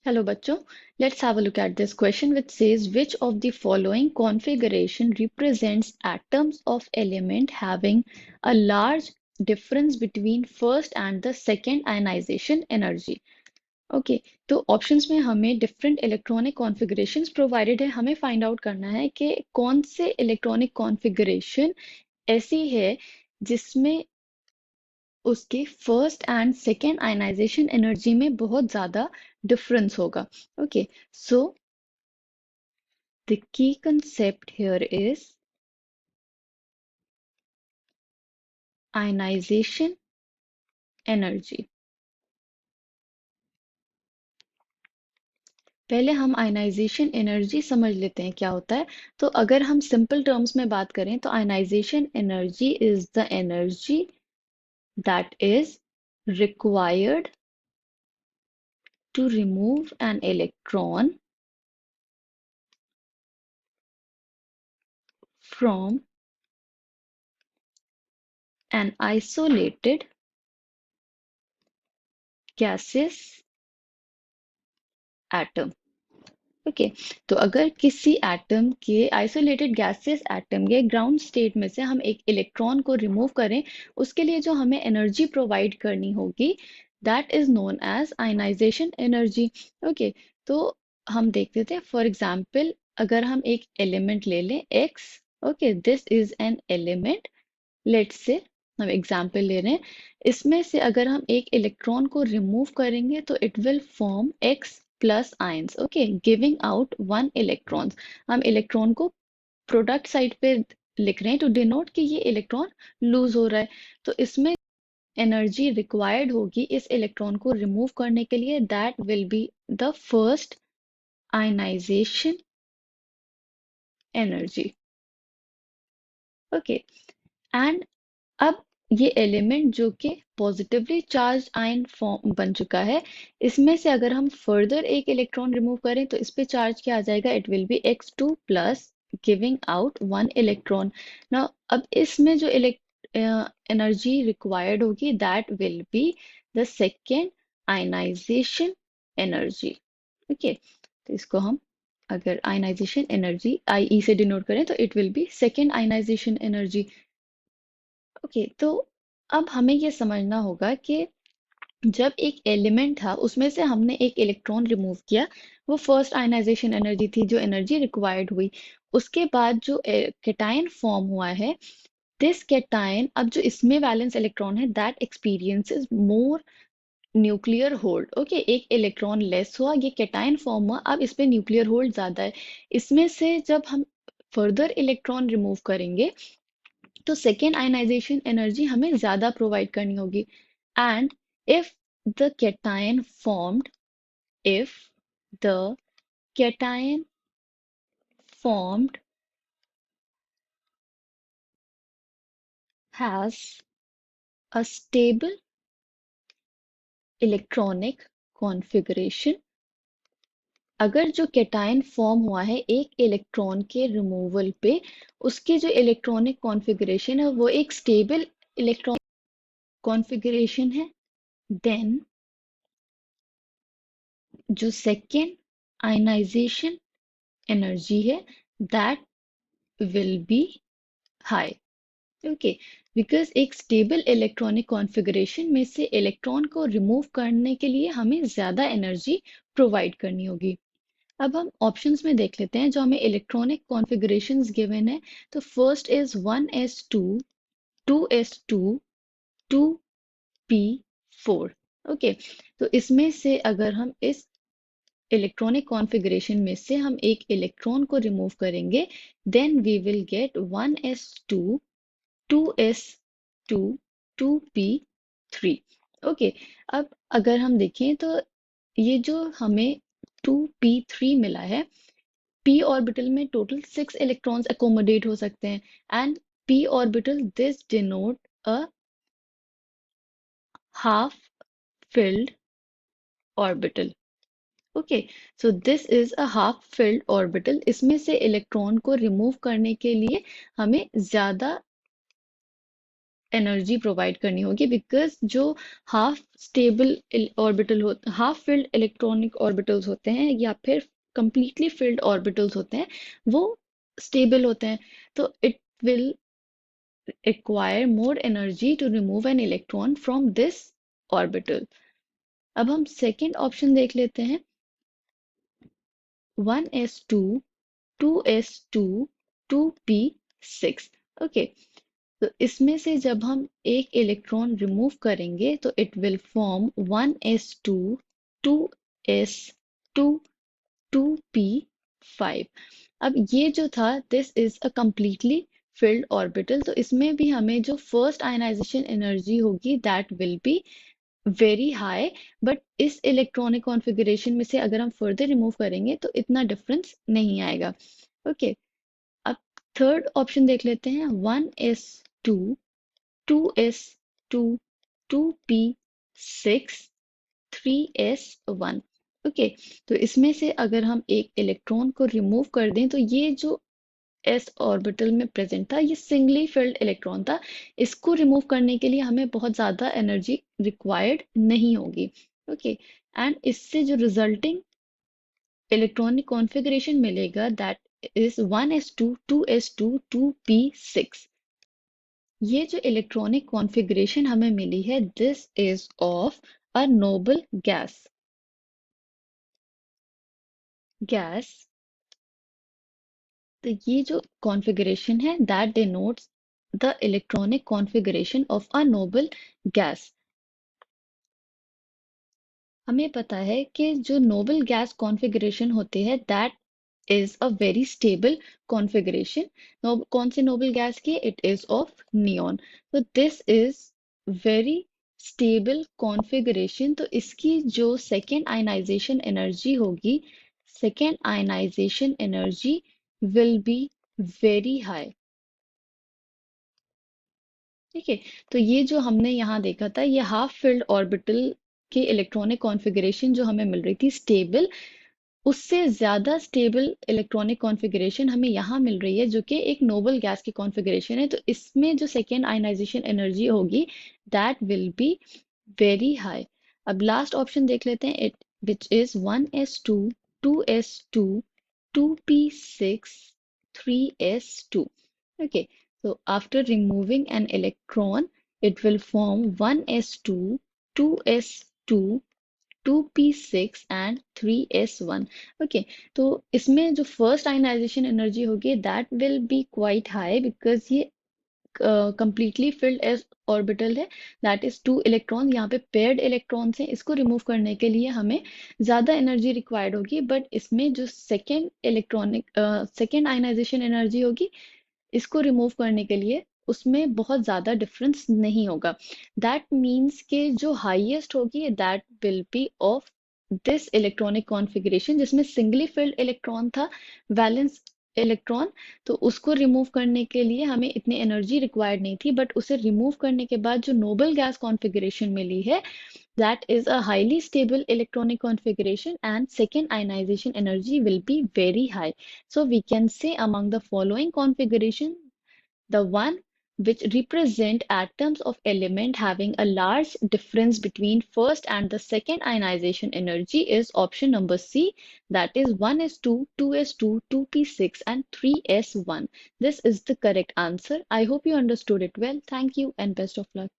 Hello बच्चों, let's have a look at this question which says which of the following configuration represents atoms of element having a large difference between first and the second ionization energy. Okay तो options में हमें different electronic configurations provided है। हमें find out करना है कि कौन से इलेक्ट्रॉनिक कॉन्फ़िगरेशन ऐसी है जिसमें उसके first and second ionization energy में बहुत ज़्यादा डिफरेंस होगा। Okay so the key concept here is ionization energy. पहले हम आयनाइजेशन एनर्जी समझ लेते हैं क्या होता है। तो अगर हम सिंपल टर्म्स में बात करें तो ionization energy is the energy that is required to remove an electron from an isolated gaseous atom. Okay तो अगर किसी एटम के आइसोलेटेड गैसियस एटम के ग्राउंड स्टेट में से हम एक इलेक्ट्रॉन को रिमूव करें, उसके लिए जो हमें एनर्जी प्रोवाइड करनी होगी that is known as ionization energy. Okay तो हम देखते थे फॉर एग्जांपल अगर हम एक एलिमेंट ले लें x, okay this is an element, let's say हम एग्जांपल ले रहे हैं, इसमें से अगर हम एक इलेक्ट्रॉन को रिमूव करेंगे तो it will form x plus ions, okay giving out one electron. हम इलेक्ट्रॉन को प्रोडक्ट साइड पे लिख रहे हैं टू डिनोट कि ये इलेक्ट्रॉन लूज हो रहा है। तो इसमें एनर्जी रिक्वायर्ड होगी इस इलेक्ट्रॉन को रिमूव करने के लिए, that will be the first ionization energy. Okay and अब ये एलिमेंट जो कि पॉजिटिवली चार्ज आयन फॉर्म बन चुका है, इसमें से अगर हम फर्दर एक इलेक्ट्रॉन रिमूव करें तो इस पे चार्ज क्या आ जाएगा, it will be x2 plus giving out one electron. ना अब इसमें जो एनर्जी रिक्वायर्ड होगी that will be the second ionization energy. Okay तो इसको हम अगर आयनाइजेशन एनर्जी आई ई से डिनोट करें तो it will be second ionization energy. Okay तो अब हमें ये समझना होगा कि जब एक एलिमेंट था उसमें से हमने एक इलेक्ट्रॉन रिमूव किया, वो फर्स्ट आयनाइजेशन एनर्जी थी जो एनर्जी रिक्वायर्ड हुई। उसके बाद जो केटायन फॉर्म हुआ है, दिस केटायन अब जो इसमें वैलेंस इलेक्ट्रॉन है that experiences more nuclear hold. Okay एक इलेक्ट्रॉन लेस हुआ, ये केटायन फॉर्म हुआ, अब इस पे न्यूक्लियर होल्ड ज्यादा है। इसमें से जब हम फर्दर इलेक्ट्रॉन रिमूव करेंगे तो सेकेंड आयनाइजेशन एनर्जी हमें ज्यादा प्रोवाइड करनी होगी। And if the cation formed if the cation formed has a stable electronic configuration, अगर जो केटायन फॉर्म हुआ है एक इलेक्ट्रॉन के रिमूवल पे, उसके जो इलेक्ट्रॉनिक कॉन्फ़िगरेशन है वो एक स्टेबल इलेक्ट्रॉनिक कॉन्फ़िगरेशन है, देन जो सेकेंड आयनाइजेशन एनर्जी है that will B high. Okay because एक स्टेबल इलेक्ट्रॉनिक कॉन्फ़िगरेशन में से इलेक्ट्रॉन को रिमूव करने के लिए हमें ज्यादा एनर्जी प्रोवाइड करनी होगी। अब हम ऑप्शंस में देख लेते हैं जो हमें इलेक्ट्रॉनिक कॉन्फ़िगरेशंस गिवन है। तो first is 1s2 2s2 2p4। Okay तो इसमें से अगर हम इस इलेक्ट्रॉनिक कॉन्फ़िगरेशन में से हम एक इलेक्ट्रॉन को रिमूव करेंगे, then we will get 1s2 2s2 2p3। Okay अब अगर हम देखें तो ये जो हमें 2p3 मिला है, p ऑर्बिटल में टोटल 6 इलेक्ट्रॉन्स अकोमोडेट हो सकते हैं, and p orbital this denote a half filled orbital. Okay so this is a half filled orbital, इसमें से इलेक्ट्रॉन को रिमूव करने के लिए हमें ज्यादा एनर्जी प्रोवाइड करनी होगी, बिकॉज जो हाफ स्टेबल ऑर्बिटल हो हाफ फिल्ड इलेक्ट्रॉनिक ऑर्बिटल्स होते हैं या फिर कंप्लीटली फिल्ड ऑर्बिटल्स होते हैं, वो स्टेबल होते हैं, तो it will require more energy to remove an electron from this orbital. अब हम सेकेंड ऑप्शन देख लेते हैं, 1s2 2s2 2p6। ओके, तो इसमें से जब हम एक इलेक्ट्रॉन रिमूव करेंगे तो it will form 1s2 2s2 2p5। अब ये जो था, this is a completely filled orbital, तो इसमें भी हमें जो फर्स्ट आयनाइजेशन एनर्जी होगी that will be very high, but इस इलेक्ट्रॉनिक कॉन्फ़िगरेशन में से अगर हम फर्दर रिमूव करेंगे तो इतना डिफरेंस नहीं आएगा। ओके, अब थर्ड ऑप्शन देख लेते हैं, 1s2 2s2 2p6 3s1। Okay, तो इसमें से अगर हम एक इलेक्ट्रॉन को रिमूव कर दें तो ये जो एस ऑर्बिटल में प्रेजेंट था, ये सिंगली फिल्ड इलेक्ट्रॉन था। इसको रिमूव करने के लिए हमें बहुत ज़्यादा एनर्जी रिक्वायर्ड नहीं होगी। ओके, एंड इससे जो रिजल्टिंग इलेक्ट्रॉनिक कॉन्फ़िगरेशन मिलेगा that is 1s2 2s2 2p6। ये जो इलेक्ट्रॉनिक कॉन्फ़िगरेशन हमें मिली है, this is of a noble gas. तो ये जो कॉन्फ़िगरेशन है that denotes the electronic configuration of a noble gas. हमें पता है कि जो नोबल गैस कॉन्फ़िगरेशन होते हैं that is a very stable configuration. कौन से नोबल गैस की? It is of neon. तो this is very stable configuration, तो इसकी जो सेकेंड आयनाइजेशन एनर्जी होगी, second ionization energy will be very high. ठीक है, तो ये जो हमने यहाँ देखा था, ये हाफ फिल्ड ऑर्बिटल के इलेक्ट्रॉनिक कॉन्फ़िगरेशन जो हमें मिल रही थी स्टेबल, उससे ज्यादा स्टेबल इलेक्ट्रॉनिक कॉन्फ़िगरेशन हमें यहाँ मिल रही है जो कि एक नोबल गैस की कॉन्फ़िगरेशन है। तो इसमें जो सेकेंड आयनाइजेशन एनर्जी होगी that will be very high. अब लास्ट ऑप्शन देख लेते हैं, it which is 1s2 2s2 2p6 3s2। Okay, so after removing an electron, it will form 1s2 2s2 2p6 and 3s1। Okay, तो इसमें जो first ionization energy होगी that will B quite high, because ये completely filled S orbital है, that is two electron, यहाँ पे paired electrons हैं, इसको रिमूव करने के लिए हमें ज़्यादा एनर्जी रिक्वायर्ड होगी। बट इसमें जो सेकेंड आयनाइजेशन एनर्जी होगी, इसको रिमूव करने के लिए उसमें बहुत ज़्यादा डिफरेंस नहीं होगा। दैट मीन्स कि जो हाईएस्ट होगी that will B of this electronic configuration, जिसमें सिंगली फिल्ड इलेक्ट्रॉन था, वैलेंस इलेक्ट्रॉन। तो उसको रिमूव करने के लिए हमें इतनी एनर्जी रिक्वायर्ड नहीं थी, बट उसे रिमूव करने के बाद जो नोबल गैस कॉन्फ़िगरेशन मिली है, that is a highly stable electronic configuration and second ionization energy will be very high. So we can say among the following configuration, the one which represent atoms of element having a large difference between first and the second ionization energy is option number C, that is 1s2 2s2 2p6 and 3s1. This is the correct answer. I hope you understood it well. Thank you and best of luck.